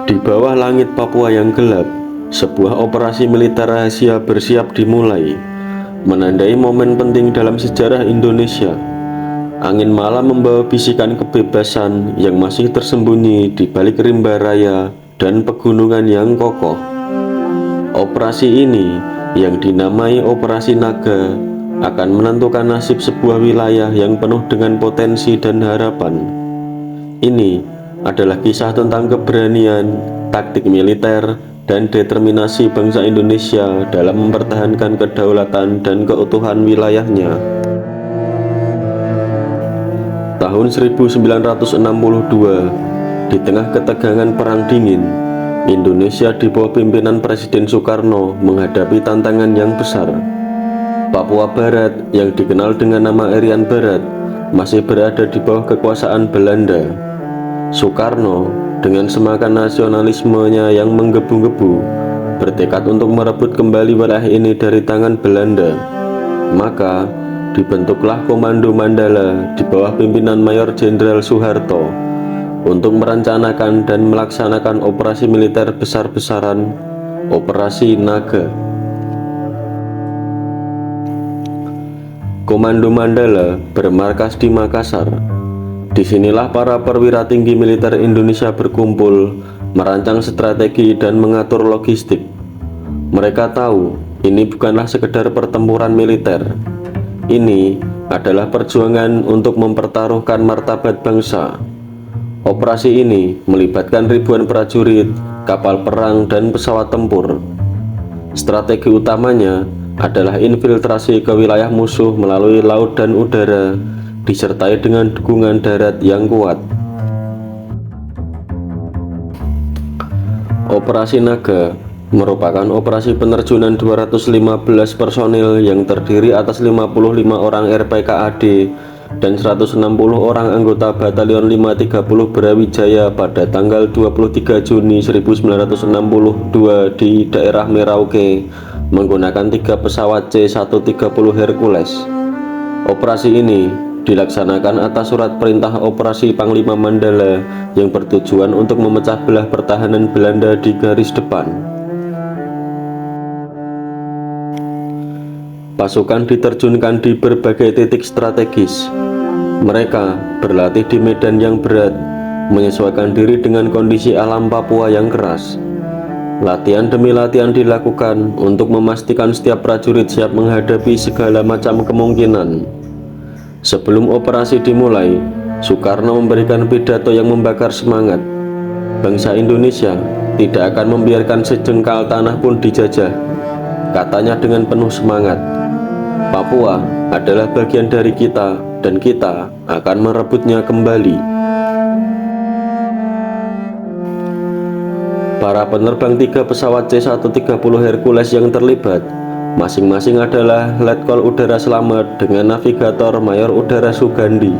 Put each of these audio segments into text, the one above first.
Di bawah langit Papua yang gelap, sebuah operasi militer rahasia bersiap dimulai, menandai momen penting dalam sejarah Indonesia. Angin malam membawa bisikan kebebasan yang masih tersembunyi di balik rimba raya dan pegunungan yang kokoh. Operasi ini, yang dinamai Operasi Naga, akan menentukan nasib sebuah wilayah yang penuh dengan potensi dan harapan. Ini adalah kisah tentang keberanian, taktik militer, dan determinasi bangsa Indonesia dalam mempertahankan kedaulatan dan keutuhan wilayahnya. Tahun 1962, di tengah ketegangan Perang Dingin, Indonesia di bawah pimpinan Presiden Soekarno menghadapi tantangan yang besar. Papua Barat, yang dikenal dengan nama Irian Barat, masih berada di bawah kekuasaan Belanda. Soekarno, dengan semangat nasionalismenya yang menggebu-gebu, bertekad untuk merebut kembali wilayah ini dari tangan Belanda. Maka dibentuklah Komando Mandala di bawah pimpinan Mayor Jenderal Soeharto untuk merencanakan dan melaksanakan operasi militer besar-besaran, Operasi Naga. Komando Mandala bermarkas di Makassar. Disinilah para perwira tinggi militer Indonesia berkumpul, merancang strategi dan mengatur logistik. Mereka tahu ini bukanlah sekedar pertempuran militer. Ini adalah perjuangan untuk mempertaruhkan martabat bangsa. Operasi ini melibatkan ribuan prajurit, kapal perang, dan pesawat tempur. Strategi utamanya adalah infiltrasi ke wilayah musuh melalui laut dan udara, disertai dengan dukungan darat yang kuat. Operasi Naga merupakan operasi penerjunan 215 personil yang terdiri atas 55 orang RPKAD dan 160 orang anggota Batalion 530 Brawijaya pada tanggal 23 Juni 1962 di daerah Merauke menggunakan 3 pesawat C-130 Hercules. Operasi ini dilaksanakan atas surat perintah operasi Panglima Mandala yang bertujuan untuk memecah belah pertahanan Belanda di garis depan. Pasukan diterjunkan di berbagai titik strategis. Mereka berlatih di medan yang berat, menyesuaikan diri dengan kondisi alam Papua yang keras. Latihan demi latihan dilakukan untuk memastikan setiap prajurit siap menghadapi segala macam kemungkinan. Sebelum operasi dimulai, Soekarno memberikan pidato yang membakar semangat. Bangsa Indonesia tidak akan membiarkan sejengkal tanah pun dijajah, katanya dengan penuh semangat. Papua adalah bagian dari kita dan kita akan merebutnya kembali. Para penerbang 3 pesawat C-130 Hercules yang terlibat masing-masing adalah Letkol Udara Slamet dengan navigator Mayor Udara Sugandi,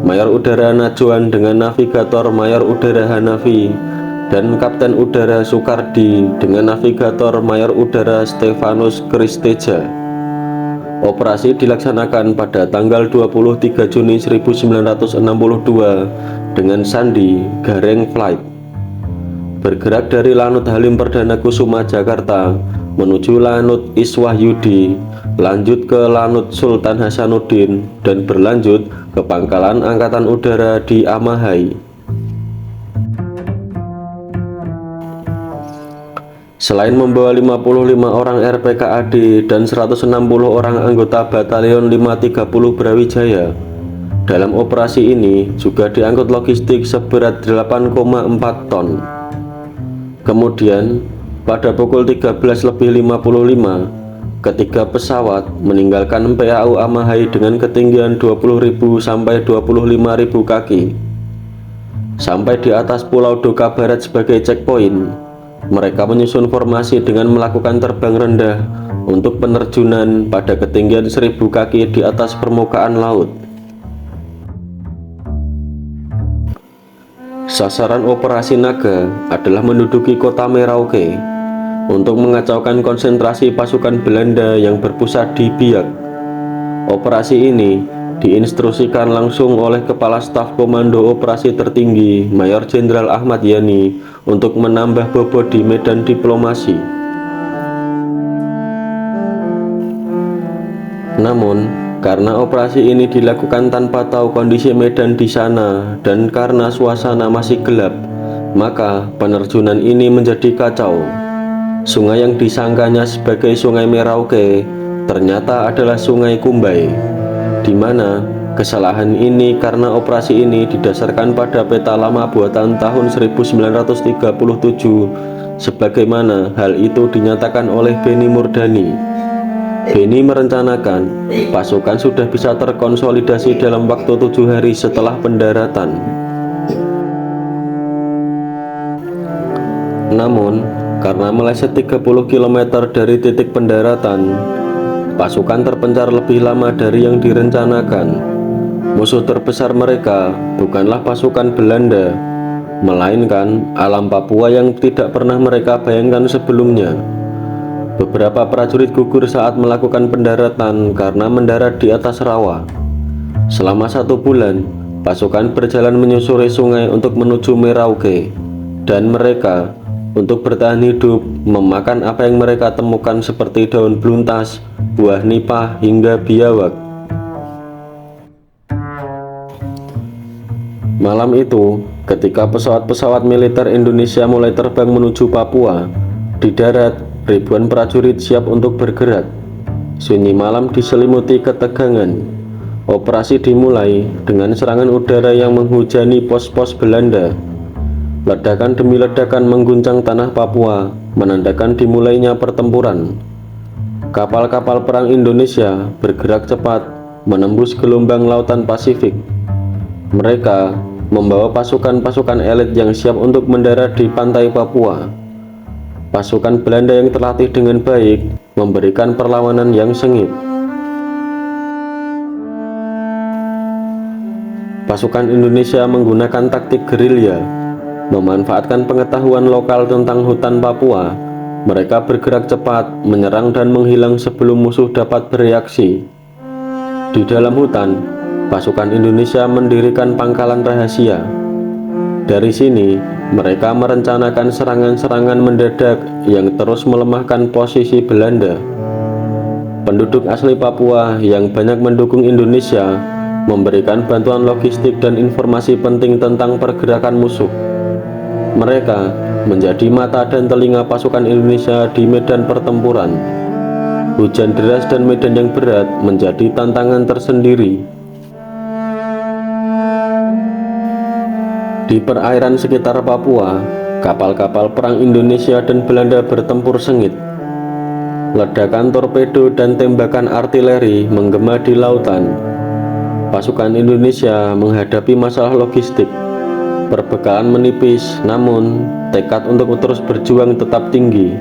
Mayor Udara Najwan dengan navigator Mayor Udara Hanafi, dan Kapten Udara Soekardi dengan navigator Mayor Udara Stefanus Kristeja. Operasi dilaksanakan pada tanggal 23 Juni 1962 dengan sandi Gareng Flight. Bergerak dari Lanut Halim Perdana Kusuma Jakarta menuju Lanut Iswahyudi, lanjut ke Lanut Sultan Hasanuddin, dan berlanjut ke Pangkalan Angkatan Udara di Amahai. Selain membawa 55 orang RPKAD dan 160 orang anggota Batalion 530 Brawijaya, dalam operasi ini juga diangkut logistik seberat 8,4 ton. Kemudian, pada pukul 13.55, ketiga pesawat meninggalkan PAU Amahai dengan ketinggian 20.000 sampai 25.000 kaki. Sampai di atas Pulau Doka Barat sebagai checkpoint, mereka menyusun formasi dengan melakukan terbang rendah untuk penerjunan pada ketinggian 1.000 kaki di atas permukaan laut. Sasaran operasi Naga adalah menduduki kota Merauke untuk mengacaukan konsentrasi pasukan Belanda yang berpusat di Biak. Operasi ini diinstruksikan langsung oleh Kepala Staf Komando Operasi Tertinggi Mayor Jenderal Ahmad Yani untuk menambah bobot di medan diplomasi. Namun, karena operasi ini dilakukan tanpa tahu kondisi medan di sana dan karena suasana masih gelap, maka penerjunan ini menjadi kacau. Sungai yang disangkanya sebagai Sungai Merauke ternyata adalah Sungai Kumbai, di mana kesalahan ini karena operasi ini didasarkan pada peta lama buatan tahun 1937, sebagaimana hal itu dinyatakan oleh Benny Murdani. Benny merencanakan pasukan sudah bisa terkonsolidasi dalam waktu 7 hari setelah pendaratan. Namun, karena meleset 30 km dari titik pendaratan, pasukan terpencar lebih lama dari yang direncanakan. Musuh terbesar mereka bukanlah pasukan Belanda, melainkan alam Papua yang tidak pernah mereka bayangkan sebelumnya. Beberapa prajurit gugur saat melakukan pendaratan karena mendarat di atas rawa. Selama 1 bulan, pasukan berjalan menyusuri sungai untuk menuju Merauke, dan mereka untuk bertahan hidup memakan apa yang mereka temukan seperti daun beluntas, buah nipah, hingga biawak. Malam itu, ketika pesawat-pesawat militer Indonesia mulai terbang menuju Papua, di darat ribuan prajurit siap untuk bergerak. Sunyi malam diselimuti ketegangan. Operasi dimulai dengan serangan udara yang menghujani pos-pos Belanda. Ledakan demi ledakan mengguncang tanah Papua, menandakan dimulainya pertempuran. Kapal-kapal perang Indonesia bergerak cepat menembus gelombang lautan Pasifik. Mereka membawa pasukan-pasukan elit yang siap untuk mendarat di pantai Papua. Pasukan Belanda yang terlatih dengan baik memberikan perlawanan yang sengit. Pasukan Indonesia menggunakan taktik gerilya, memanfaatkan pengetahuan lokal tentang hutan Papua. Mereka bergerak cepat, menyerang dan menghilang sebelum musuh dapat bereaksi. Di dalam hutan, pasukan Indonesia mendirikan pangkalan rahasia. Dari sini, mereka merencanakan serangan-serangan mendadak yang terus melemahkan posisi Belanda. Penduduk asli Papua yang banyak mendukung Indonesia memberikan bantuan logistik dan informasi penting tentang pergerakan musuh. Mereka menjadi mata dan telinga pasukan Indonesia di medan pertempuran. Hujan deras dan medan yang berat menjadi tantangan tersendiri. Di perairan sekitar Papua, kapal-kapal perang Indonesia dan Belanda bertempur sengit. Ledakan torpedo dan tembakan artileri menggema di lautan. Pasukan Indonesia menghadapi masalah logistik. Perbekalan menipis, namun tekad untuk terus berjuang tetap tinggi.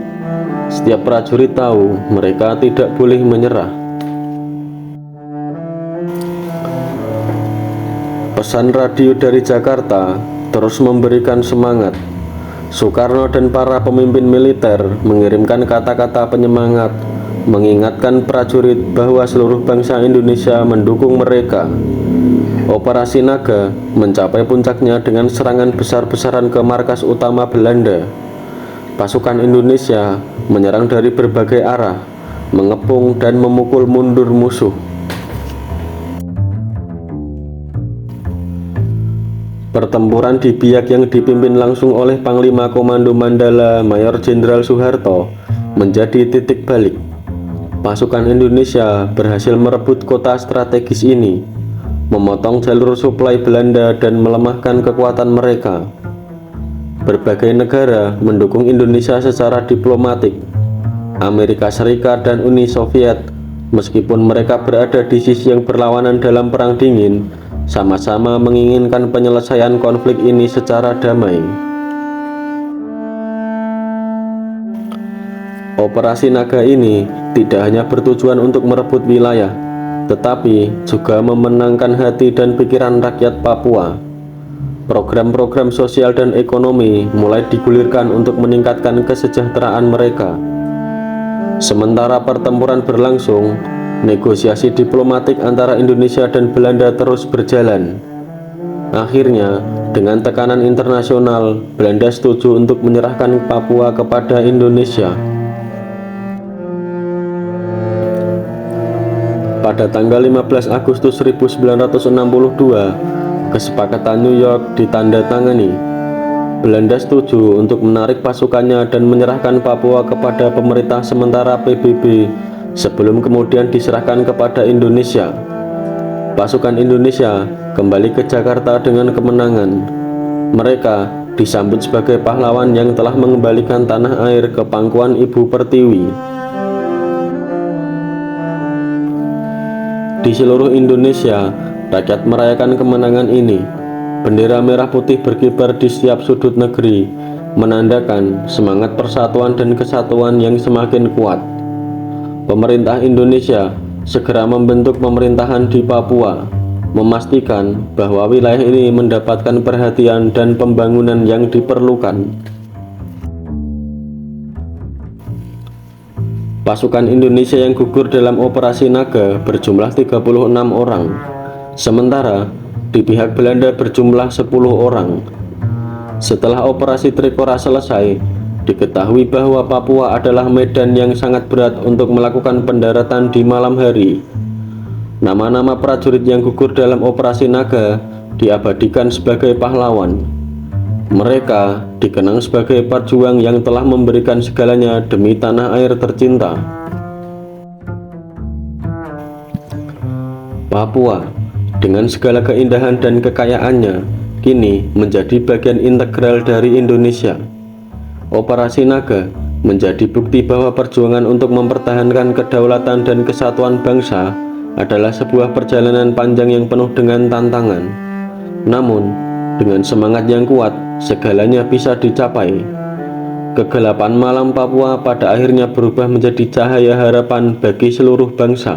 Setiap prajurit tahu mereka tidak boleh menyerah. Pesan radio dari Jakarta terus memberikan semangat. Soekarno dan para pemimpin militer mengirimkan kata-kata penyemangat, mengingatkan prajurit bahwa seluruh bangsa Indonesia mendukung mereka. Operasi Naga mencapai puncaknya dengan serangan besar-besaran ke markas utama Belanda. Pasukan Indonesia menyerang dari berbagai arah, mengepung dan memukul mundur musuh. Pertempuran di Biak yang dipimpin langsung oleh Panglima Komando Mandala Mayor Jenderal Soeharto menjadi titik balik. Pasukan Indonesia berhasil merebut kota strategis ini, memotong jalur suplai Belanda dan melemahkan kekuatan mereka. Berbagai negara mendukung Indonesia secara diplomatik. Amerika Serikat dan Uni Soviet, meskipun mereka berada di sisi yang berlawanan dalam Perang Dingin, sama-sama menginginkan penyelesaian konflik ini secara damai. Operasi Naga ini tidak hanya bertujuan untuk merebut wilayah, tetapi juga memenangkan hati dan pikiran rakyat Papua. Program-program sosial dan ekonomi mulai digulirkan untuk meningkatkan kesejahteraan mereka. Sementara pertempuran berlangsung, Negosiasi diplomatik antara Indonesia dan Belanda terus berjalan. Akhirnya, dengan tekanan internasional, Belanda setuju untuk menyerahkan Papua kepada Indonesia. Pada tanggal 15 Agustus 1962, kesepakatan New York ditandatangani. Belanda setuju untuk menarik pasukannya dan menyerahkan Papua kepada pemerintah sementara PBB sebelum kemudian diserahkan kepada Indonesia. Pasukan Indonesia kembali ke Jakarta dengan kemenangan. Mereka disambut sebagai pahlawan yang telah mengembalikan tanah air ke pangkuan Ibu Pertiwi. Di seluruh Indonesia, rakyat merayakan kemenangan ini. Bendera merah putih berkibar di setiap sudut negeri, menandakan semangat persatuan dan kesatuan yang semakin kuat. Pemerintah Indonesia segera membentuk pemerintahan di Papua, memastikan bahwa wilayah ini mendapatkan perhatian dan pembangunan yang diperlukan. Pasukan Indonesia yang gugur dalam operasi Naga berjumlah 36 orang, sementara di pihak Belanda berjumlah 10 orang. Setelah operasi Trikora selesai, diketahui bahwa Papua adalah medan yang sangat berat untuk melakukan pendaratan di malam hari. Nama-nama prajurit yang gugur dalam operasi Naga diabadikan sebagai pahlawan. Mereka dikenang sebagai pejuang yang telah memberikan segalanya demi tanah air tercinta. Papua, dengan segala keindahan dan kekayaannya, kini menjadi bagian integral dari Indonesia. Operasi Naga menjadi bukti bahwa perjuangan untuk mempertahankan kedaulatan dan kesatuan bangsa adalah sebuah perjalanan panjang yang penuh dengan tantangan. Namun, dengan semangat yang kuat, segalanya bisa dicapai. Kegelapan malam Papua pada akhirnya berubah menjadi cahaya harapan bagi seluruh bangsa.